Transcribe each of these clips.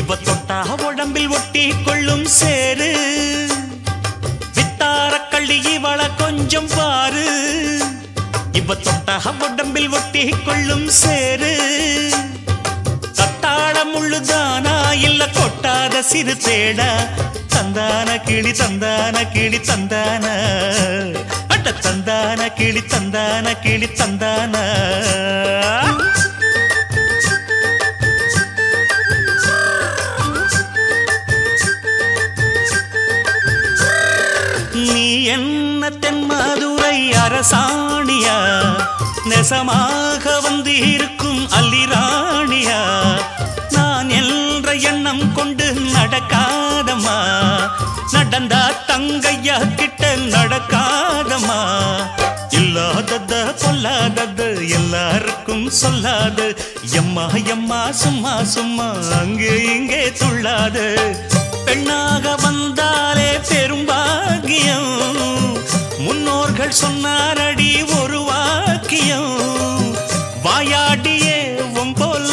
இவ தொட்டா உடம்பில் ஒட்டி கொள்ளும் சேரு வித்தார கள்ளி இவள கொஞ்சம் பாரு இவ தொட்டா உடம்பில் ஒட்டி கொள்ளும் சேரு கத்தாழ முள்ளுதானா இல்ல கொட்டாத சிறு தேடா தந்தான கிளி தந்தான கிளி தந்தான அட தந்தான கிளி தந்தான கிளி தந்தான நீ என்ன தென்மதுரை அரசாணியா நெசமாக வந்து இருக்கும் அல்லிராணியா நான் என்ற எண்ணம் கொண்டு நடக்காதம்மா நடந்தா தங்கையா கிட்ட நடக்காதம்மா இல்லாதத பொல்லாதது எல்லாருக்கும் சொல்லாது எம்மா எம்மா சும்மா சும்மா அங்கே இங்கே துள்ளாது பெண்ணாக வந்தாலே பெரும்பாகியம் முன்னோர்கள் சொன்னாரடி ஒரு வாக்கியம் வாயாடியே போல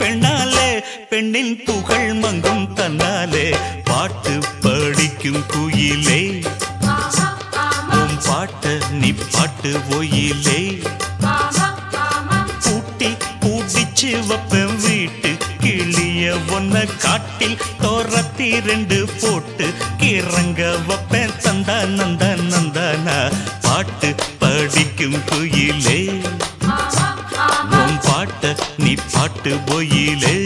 பெண்ணாலே பெண்ணின் புகழ் மங்கும் தன்னாலே பாட்டு படிக்கும் குயிலே உன் பாட்ட நீ பாட்டு ஒயிலே பூட்டி பூட்டிச்சு வப்பேன் வீட்டு கிளிய ஒன்ன காட்டில் தோரத்தி ரெண்டு போட்டு கிறங்க வப்பேன் தந்தா நந்தா நந்தானா பாட்டு படிக்கும் குயிலே உன் பாட்ட நீ பாட்டு ஒயிலே